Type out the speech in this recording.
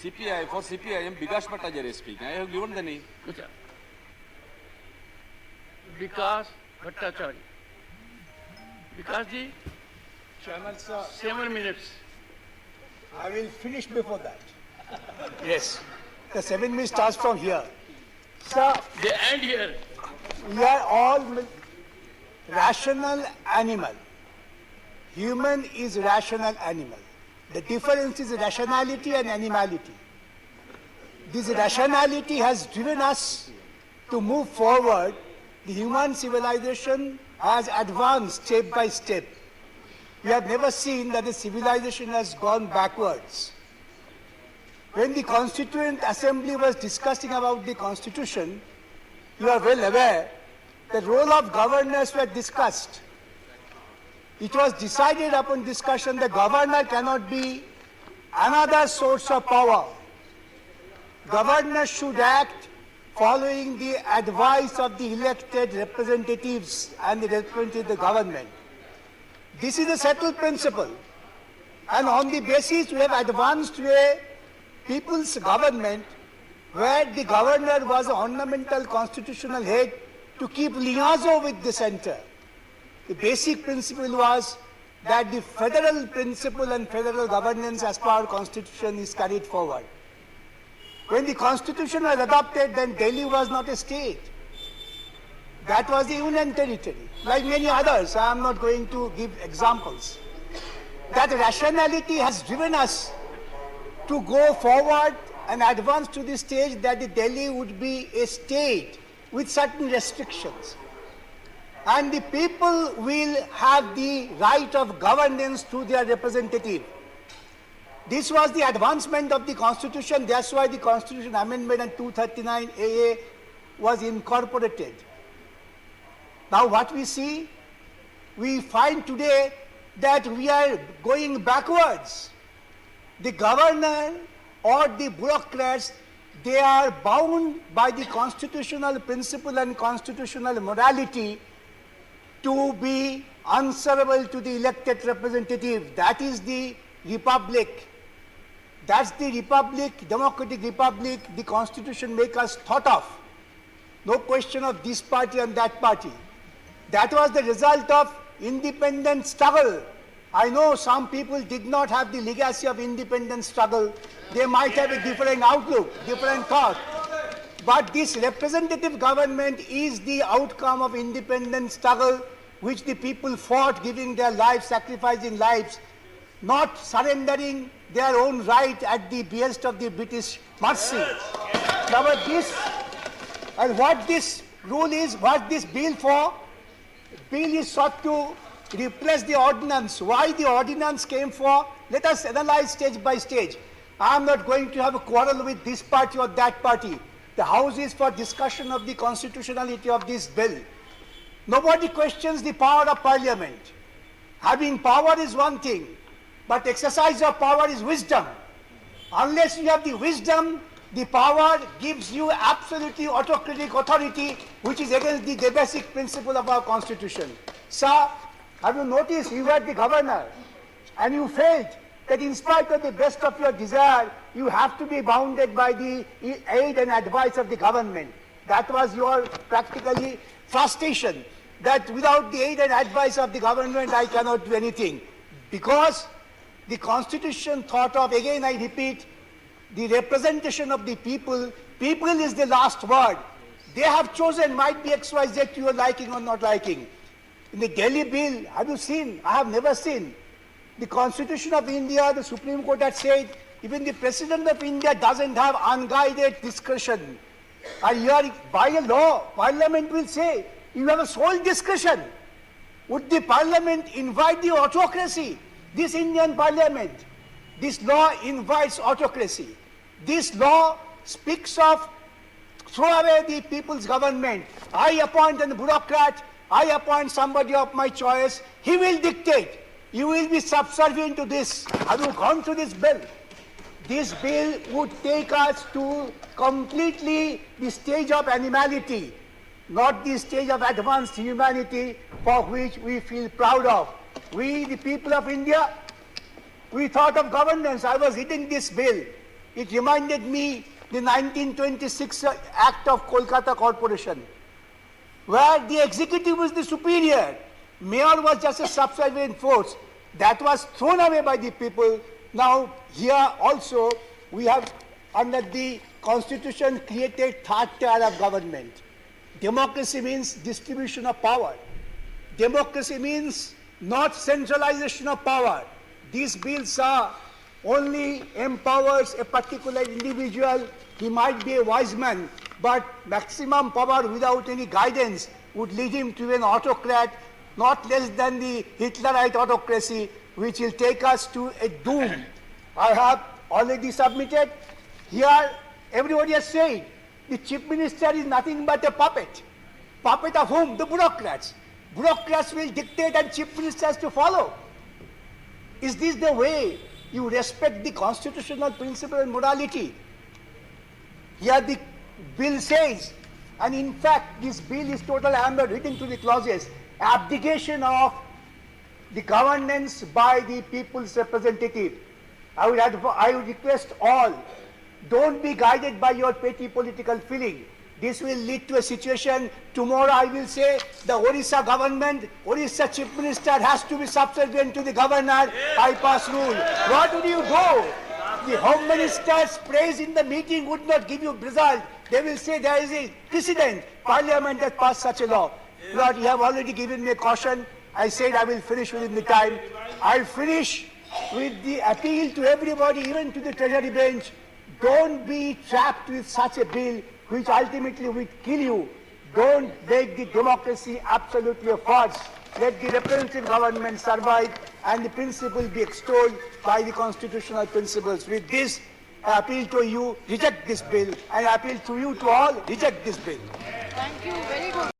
CPI, for CPIM, Bikash Bhattacharya is speaking. I have given the name. Vikas Bhattacharya. Vikas ji, Chairman, sir, 7 minutes. I will finish before that. Yes. The 7 minutes starts from here. Sir, They end here. we are all rational animal. Human is rational animal. The difference is rationality and animality. This rationality has driven us to move forward. The human civilization has advanced step by step. We have never seen that the civilization has gone backwards. When the Constituent Assembly was discussing about the Constitution, you are well aware the role of governors were discussed. It was decided upon discussion the governor cannot be another source of power. Governors should act following the advice of the elected representatives and the representative of the government. This is a settled principle. And on the basis we have advanced to a people's government where the governor was an ornamental constitutional head to keep liaison with the center. The basic principle was that the federal principle and federal governance as per our constitution is carried forward. When the constitution was adopted, then Delhi was not a state. That was the union territory. Like many others, I am not going to give examples. That rationality has driven us to go forward and advance to the stage that the Delhi would be a state with certain restrictions. And the people will have the right of governance through their representative. This was the advancement of the Constitution. That's why the Constitution Amendment and 239 AA was incorporated. Now what we see, we find today that we are going backwards. The governor or the bureaucrats, they are bound by the constitutional principle and constitutional morality to be answerable to the elected representative. That is the republic. That's the republic, democratic republic, the constitution makes us thought of. No question of this party and that party. That was the result of independent struggle. I know some people did not have the legacy of independent struggle. They might have a different outlook, different thought. But this representative government is the outcome of independent struggle which the people fought, giving their lives, sacrificing lives, not surrendering their own right at the behest of the British mercy. Now this, and what this rule is, what this bill for? Bill is sought to replace the ordinance. Why the ordinance came for? Let us analyze stage by stage. I am not going to have a quarrel with this party or that party. The House is for discussion of the constitutionality of this bill. Nobody questions the power of Parliament. Having power is one thing, but exercise of power is wisdom. Unless you have the wisdom, the power gives you absolutely autocratic authority, which is against the basic principle of our constitution. Sir, have you noticed you were the governor and you felt that in spite of the best of your desire, you have to be bounded by the aid and advice of the government. That was your practically frustration, that without the aid and advice of the government, I cannot do anything. Because the constitution thought of, again I repeat, the representation of the people. People is the last word. They have chosen, might be XYZ to your liking or not liking. In the Delhi bill, have you seen? I have never seen. The Constitution of India, the Supreme Court had said, even the President of India doesn't have unguided discretion. And here, by a law, Parliament will say, you have a sole discretion. Would the Parliament invite the autocracy? This Indian Parliament, this law invites autocracy. This law speaks of throw away the people's government. I appoint a bureaucrat, I appoint somebody of my choice, he will dictate. You will be subservient to this. Have you gone through this bill? This bill would take us to completely the stage of animality, not the stage of advanced humanity for which we feel proud of. We, the people of India, we thought of governance. I was reading this bill. It reminded me the 1926 Act of Kolkata Corporation, where the executive was the superior. Mayor was just a subservient force. That was thrown away by the people. Now, here also, we have, under the Constitution, created third tier of government. Democracy means distribution of power. Democracy means not centralization of power. These bills are only empowers a particular individual. He might be a wise man, but maximum power without any guidance would lead him to an autocrat, not less than the Hitlerite autocracy, which will take us to a doom. I have already submitted. Here, everybody has said, the chief minister is nothing but a puppet. Puppet of whom? The bureaucrats. Bureaucrats will dictate and chief ministers to follow. Is this the way you respect the constitutional principle and morality? Here the bill says, and in fact this bill is total amber written to the clauses, abdication of the governance by the people's representative. I would request all, don't be guided by your petty political feeling. This will lead to a situation, tomorrow I will say the Orissa government, Orissa chief minister has to be subservient to the governor, I pass rule. What would you do? The home minister's praise in the meeting would not give you result. They will say there is a precedent. Parliament has passed such a law. Lord, you have already given me a caution. I said I will finish within the time. I'll finish with the appeal to everybody, even to the Treasury bench. Don't be trapped with such a bill which ultimately will kill you. Don't make the democracy absolutely a farce. Let the representative government survive and the principle be extolled by the constitutional principles. With this, I appeal to you, reject this bill, and I appeal to you to all, reject this bill. Thank you. Very good.